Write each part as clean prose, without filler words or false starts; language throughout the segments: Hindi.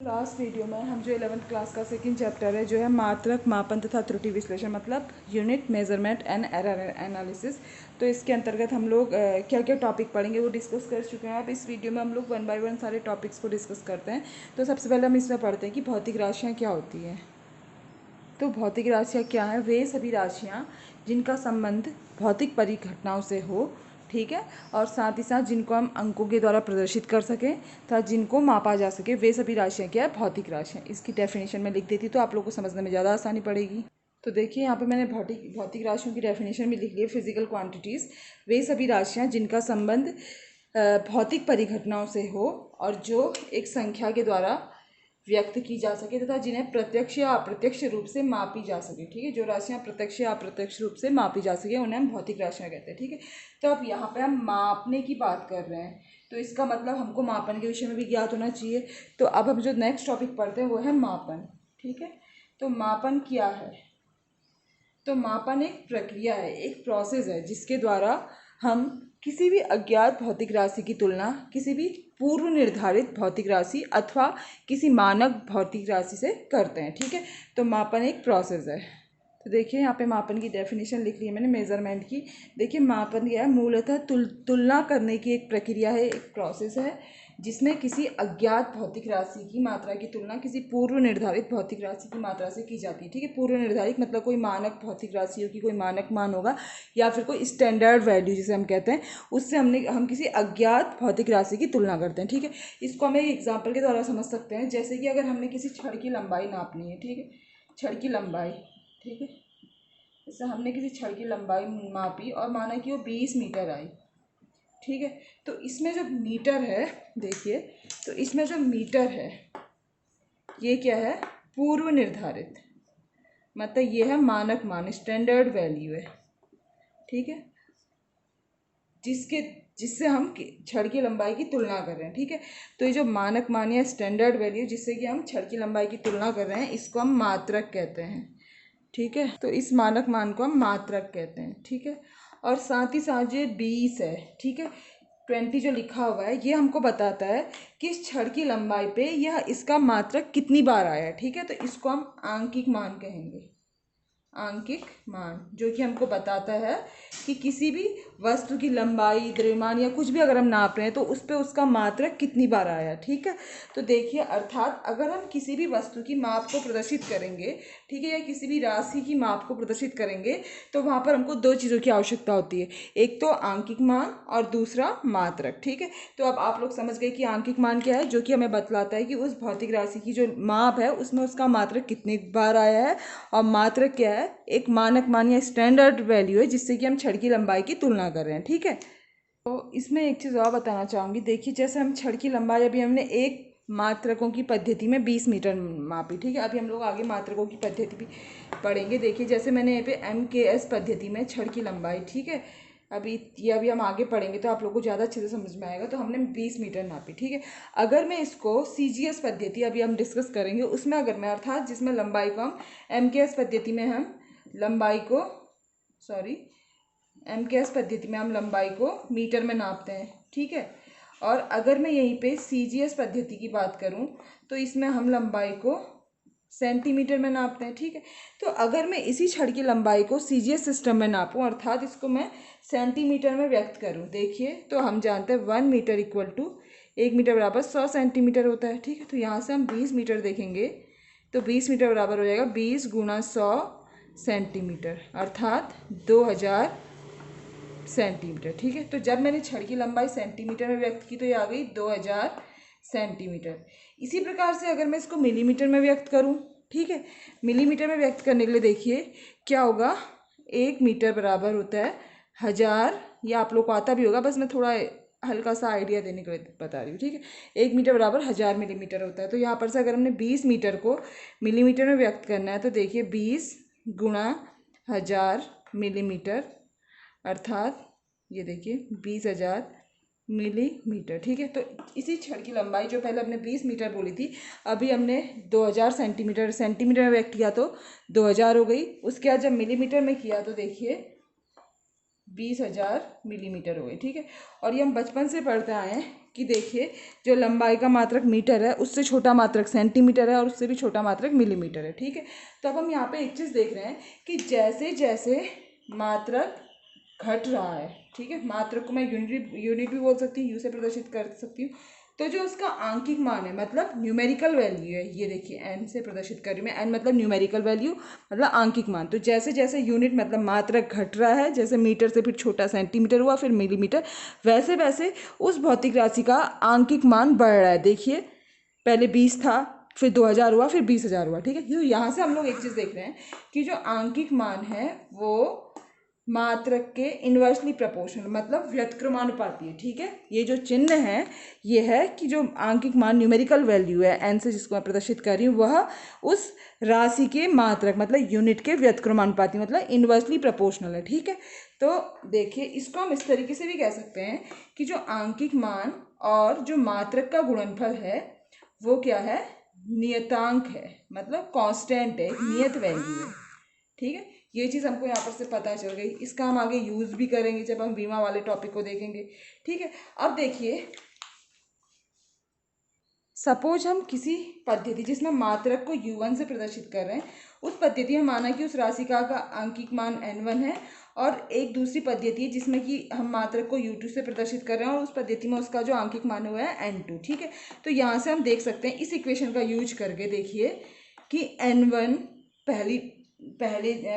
लास्ट वीडियो में हम जो 11th क्लास का सेकंड चैप्टर है जो है मात्रक मापन तथा त्रुटि विश्लेषण मतलब unit measurement and error analysis, तो इसके अंतर्गत हम लोग क्या क्या टॉपिक पढ़ेंगे वो डिस्कस कर चुके हैं। अब इस वीडियो में हम लोग 1 बाय 1 सारे टॉपिक्स को डिस्कस करते हैं। तो सबसे पहले हम इसमें पढ़ते हैं कि भौतिक राशियाँ क्या होती हैं। तो भौतिक राशियाँ क्या हैं? वे सभी राशियाँ जिनका संबंध भौतिक परिघटनाओं से हो, ठीक है, और साथ ही साथ जिनको हम अंकों के द्वारा प्रदर्शित कर सकें तथा जिनको मापा जा सके, वे सभी राशियाँ क्या है? भौतिक राशियाँ। इसकी डेफिनेशन में लिख देती तो आप लोगों को समझने में ज़्यादा आसानी पड़ेगी। तो देखिए यहाँ पे मैंने भौतिक राशियों की डेफिनेशन भी लिख ली है। फिजिकल क्वांटिटीज़ वे सभी राशियाँ जिनका संबंध भौतिक परिघटनाओं से हो और जो एक संख्या के द्वारा व्यक्त की जा सके तथा जिन्हें प्रत्यक्ष या अप्रत्यक्ष रूप से मापी जा सके। ठीक है, जो राशियाँ प्रत्यक्ष या अप्रत्यक्ष रूप से मापी जा सके उन्हें हम भौतिक राशियाँ कहते हैं। ठीक है, तो अब यहाँ पे हम मापने की बात कर रहे हैं, तो इसका मतलब हमको मापन के विषय में भी ज्ञात होना चाहिए। तो अब हम जो नेक्स्ट टॉपिक पढ़ते हैं वो है मापन। ठीक है, तो मापन क्या है? तो मापन एक प्रक्रिया है, एक प्रोसेस है जिसके द्वारा हम किसी भी अज्ञात भौतिक राशि की तुलना किसी भी पूर्व निर्धारित भौतिक राशि अथवा किसी मानक भौतिक राशि से करते हैं। ठीक है, तो मापन एक प्रोसेस है। तो देखिए यहाँ पे मापन की डेफिनेशन लिख ली है मैंने मेज़रमेंट की। देखिए मापन क्या है? मूलतः तुलना करने की एक प्रक्रिया है, एक प्रोसेस है जिसमें किसी अज्ञात भौतिक राशि की मात्रा की तुलना किसी पूर्व निर्धारित भौतिक राशि की मात्रा से की जाती है। ठीक है, पूर्व निर्धारित मतलब कोई मानक भौतिक राशियों की कोई मानक मान होगा या फिर कोई स्टैंडर्ड वैल्यू जिसे हम कहते हैं, उससे हम किसी अज्ञात भौतिक राशि की तुलना करते हैं। ठीक है, इसको हम एक एग्जाम्पल के द्वारा समझ सकते हैं, जैसे कि अगर हमने किसी छड़ की लंबाई नापनी है। ठीक है, छड़ की लंबाई, ठीक है, जैसे हमने किसी छड़ की लंबाई मापी और माना कि वो 20 मीटर आई। ठीक है, तो इसमें जो मीटर है, देखिए, तो इसमें जो मीटर है ये क्या है? पूर्व निर्धारित, मतलब ये है मानक मान, स्टैंडर्ड वैल्यू है। ठीक है, जिससे हम छड़ की लंबाई की तुलना कर रहे हैं। ठीक है, तो ये जो मानक मान या स्टैंडर्ड वैल्यू जिससे कि हम छड़ की लंबाई की तुलना कर रहे हैं, इसको हम मात्रक कहते हैं। ठीक है, तो इस मानक मान को हम मात्रक कहते हैं। ठीक है, और साथ ही साथ ये 20 है, ठीक है, 20 जो लिखा हुआ है ये हमको बताता है कि इस छड़ की लंबाई पे यह इसका मात्रक कितनी बार आया है। ठीक है, तो इसको हम आंकिक मान कहेंगे। आंकिक मान जो कि हमको बताता है कि किसी भी वस्तु की लंबाई, द्रव्यमान या कुछ भी अगर हम नाप रहे हैं तो उस पर उसका मात्रक कितनी बार आया। ठीक है, तो देखिए अर्थात अगर हम किसी भी वस्तु की माप को प्रदर्शित करेंगे, ठीक है, या किसी भी राशि की माप को प्रदर्शित करेंगे तो वहाँ पर हमको दो चीज़ों की आवश्यकता होती है, एक तो आंकिक मान और दूसरा मात्रक। ठीक है, तो अब आप लोग समझ गए कि आंकिक मान क्या है, जो कि हमें बतलाता है कि उस भौतिक राशि की जो माप है उसमें उसका मात्रक कितनी बार आया है, और मात्रक क्या है? एक मानक मान या स्टैंडर्ड वैल्यू है जिससे कि हम छड़ की लंबाई की तुलना कर रहे हैं। ठीक है, तो इसमें एक चीज़ और बताना चाहूँगी। देखिए जैसे हम छड़ की लंबाई अभी हमने एक मात्रकों की पद्धति में 20 मीटर मापी। ठीक है, अभी हम लोग आगे मात्रकों की पद्धति भी पढ़ेंगे। देखिए जैसे मैंने यहाँ पे MKS पद्धति में छड़ की लंबाई, ठीक है, अभी हम आगे पढ़ेंगे तो आप लोगों को ज़्यादा अच्छे से समझ में आएगा। तो हमने 20 मीटर नापी। ठीक है, अगर मैं इसको CGS पद्धति अभी हम डिस्कस करेंगे उसमें अगर मैं अर्थात जिसमें लंबाई को हम MKS पद्धति में हम लंबाई को MKS पद्धति में हम लंबाई को मीटर में नापते हैं। ठीक है, और अगर मैं यहीं पे CGS पद्धति की बात करूं तो इसमें हम लंबाई को सेंटीमीटर में नापते हैं। ठीक है, तो अगर मैं इसी छड़ की लंबाई को CGS सिस्टम में नापूं अर्थात इसको मैं सेंटीमीटर में व्यक्त करूं, देखिए तो हम जानते हैं 1 मीटर इक्वल टू 1 मीटर बराबर 100 सेंटीमीटर होता है। ठीक है, तो यहाँ से हम 20 मीटर देखेंगे तो 20 मीटर बराबर हो जाएगा 20 गुणा 100 सेंटीमीटर अर्थात 2000 सेंटीमीटर। ठीक है, तो जब मैंने छड़ की लंबाई सेंटीमीटर में व्यक्त की तो ये आ गई 2000 सेंटीमीटर। इसी प्रकार से अगर मैं इसको मिलीमीटर में व्यक्त करूं, ठीक है, मिलीमीटर में व्यक्त करने के लिए देखिए क्या होगा, 1 मीटर बराबर होता है 1000, या आप लोग को आता भी होगा, बस मैं थोड़ा हल्का सा आइडिया देने के लिए बता रही हूँ। ठीक है, 1 मीटर बराबर 1000 मिलीमीटर होता है। तो यहाँ पर से अगर हमने 20 मीटर को मिलीमीटर में व्यक्त करना है तो देखिए 20 गुणा 1000 मिलीमीटर अर्थात ये देखिए 20,000 मिलीमीटर। ठीक है, तो इसी छड़ की लंबाई जो पहले हमने 20 मीटर बोली थी अभी हमने 2000 सेंटीमीटर में व्यक्त किया तो 2000 हो गई। उसके बाद जब मिलीमीटर में किया तो देखिए 20,000 मिलीमीटर हो गई। ठीक है, और ये हम बचपन से पढ़ते आए हैं कि देखिए जो लंबाई का मात्रक मीटर है उससे छोटा मात्रक सेंटीमीटर है और उससे भी छोटा मात्रक मिलीमीटर है। ठीक है, तो अब हम यहाँ पे एक चीज़ देख रहे हैं कि जैसे जैसे मात्रक घट रहा है, ठीक है, मात्रक को मैं यूनिट भी बोल सकती हूँ, यू से प्रदर्शित कर सकती हूँ, तो जो उसका आंकिक मान है मतलब न्यूमेरिकल वैल्यू है, ये देखिए एन से प्रदर्शित कर रही हूँ मैं, एन मतलब न्यूमेरिकल वैल्यू मतलब आंकिक मान, तो जैसे जैसे यूनिट मतलब मात्रक घट रहा है, जैसे मीटर से फिर छोटा सेंटीमीटर हुआ फिर मिलीमीटर, वैसे वैसे उस भौतिक राशि का आंकिक मान बढ़ रहा है। देखिए पहले 20 था, फिर 2000 हुआ, फिर 20,000 हुआ। ठीक है, तो यहाँ से हम लोग एक चीज़ देख रहे हैं कि जो आंकिक मान है वो मात्रक के इन्वर्सली प्रोपोर्शनल मतलब व्यतक्रमानुपाती है। ठीक है, ये जो चिन्ह है ये है कि जो आंकिक मान न्यूमेरिकल वैल्यू है एन से जिसको मैं प्रदर्शित कर रही हूँ वह उस राशि के मात्रक मतलब यूनिट के व्यतक्रमानुपाती मतलब इन्वर्सली प्रोपोर्शनल है। ठीक है, तो देखिए इसको हम इस तरीके से भी कह सकते हैं कि जो आंकिक मान और जो मात्रक का गुणनफल है वो क्या है, नियतांक है, मतलब कांस्टेंट है, एक नियत वैल्यू है। ठीक है, ये चीज़ हमको यहाँ पर से पता चल गई, इसका हम आगे यूज़ भी करेंगे जब हम बीमा वाले टॉपिक को देखेंगे। ठीक है, अब देखिए सपोज हम किसी पद्धति जिसमें मात्रक को u1 से प्रदर्शित कर रहे हैं, उस पद्धति में माना कि उस राशि का आंकिक मान n1 है, और एक दूसरी पद्धति है जिसमें कि हम मात्रक को u2 से प्रदर्शित कर रहे हैं और उस पद्धति में उसका जो आंकिक मान हुआ है n2। ठीक है, तो यहाँ से हम देख सकते हैं इस इक्वेशन का यूज करके, देखिए कि n1 पहली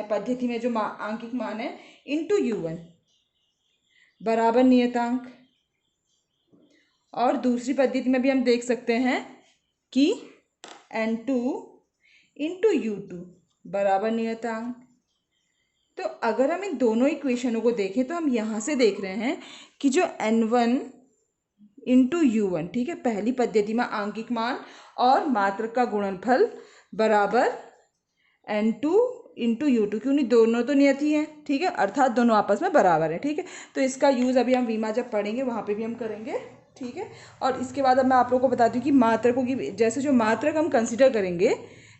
पद्धति में जो आंकिक मान है इंटू u1 बराबर नियतांक, और दूसरी पद्धति में भी हम देख सकते हैं कि n2 इंटू u2 बराबर नियतांक। तो अगर हम इन दोनों इक्वेशनों को देखें तो हम यहाँ से देख रहे हैं कि जो n1 इंटू u1, ठीक है, पहली पद्धति में आंकिक मान और मात्रक का गुणनफल बराबर n2 इंटू u2, क्यों नहीं, दोनों तो नियत ही हैं। ठीक है, अर्थात दोनों आपस में बराबर है। ठीक है, तो इसका यूज़ अभी हम वीमा जब पढ़ेंगे वहाँ पे भी हम करेंगे। ठीक है, और इसके बाद अब मैं आप लोगों को बताती हूँ कि मात्रकों की, जैसे जो मात्रक हम कंसिडर करेंगे,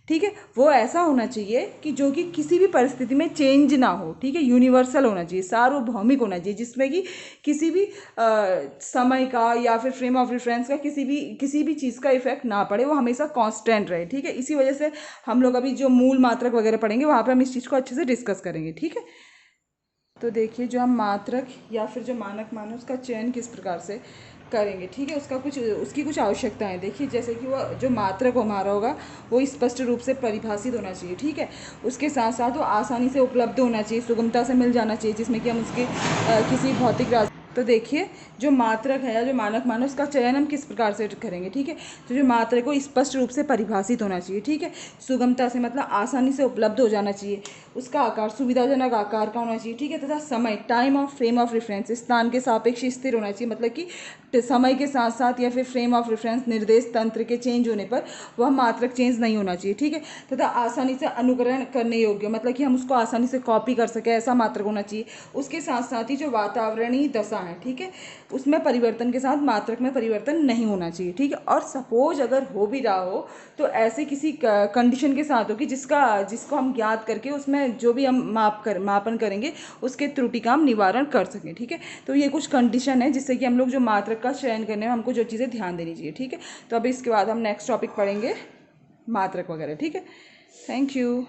ठीक है, वो ऐसा होना चाहिए कि जो कि किसी भी परिस्थिति में चेंज ना हो। ठीक है, यूनिवर्सल होना चाहिए, सार्वभौमिक होना चाहिए, जिसमें कि किसी भी समय का या फिर फ्रेम ऑफ रेफरेंस का किसी भी चीज़ का इफेक्ट ना पड़े, वो हमेशा कांस्टेंट रहे। ठीक है, इसी वजह से हम लोग अभी जो मूल मात्रक वगैरह पढ़ेंगे वहाँ पर हम इस चीज़ को अच्छे से डिस्कस करेंगे। ठीक है, तो देखिए जो हम मात्रक या फिर जो मानक मान है उसका चयन किस प्रकार से करेंगे। ठीक है, उसकी कुछ आवश्यकताएं देखिए, जैसे कि वो जो मात्रक हमारा होगा वो स्पष्ट रूप से परिभाषित होना चाहिए। ठीक है, उसके साथ साथ वो आसानी से उपलब्ध होना चाहिए, सुगमता से मिल जाना चाहिए, जिसमें कि हम उसके किसी भौतिक राशि, तो देखिए जो मात्रक है या जो मानक मान है उसका चयन हम किस प्रकार से करेंगे। ठीक है, तो जो मात्रक को स्पष्ट रूप से परिभाषित होना चाहिए। ठीक है, सुगमता से मतलब आसानी से उपलब्ध हो जाना चाहिए, उसका आकार सुविधाजनक आकार का होना चाहिए। ठीक है, तथा समय time of frame of reference स्थान के सापेक्ष स्थिर होना चाहिए, मतलब कि समय के साथ साथ या फिर फ्रेम ऑफ रेफरेंस निर्देश तंत्र के चेंज होने पर वह मात्रक चेंज नहीं होना चाहिए। ठीक है, तथा आसानी से अनुकरण करने योग्य, मतलब कि हम उसको आसानी से कॉपी कर सके, ऐसा मात्रक होना चाहिए। उसके साथ साथ ही जो वातावरणीय दशा है, ठीक है, उसमें परिवर्तन के साथ मात्रक में परिवर्तन नहीं होना चाहिए। ठीक है, और सपोज अगर हो भी रहा हो तो ऐसे किसी कंडीशन के साथ हो कि जिसको हम ज्ञात करके उसमें जो भी हम मापन करेंगे उसके त्रुटि का हम निवारण कर सकें। ठीक है, तो ये कुछ कंडीशन है जिससे कि हम लोग जो मात्रक का चयन करने में हमको जो चीज़ें ध्यान देनी चाहिए। ठीक है, तो अभी इसके बाद हम नेक्स्ट टॉपिक पढ़ेंगे मात्रक वगैरह। ठीक है, थैंक यू।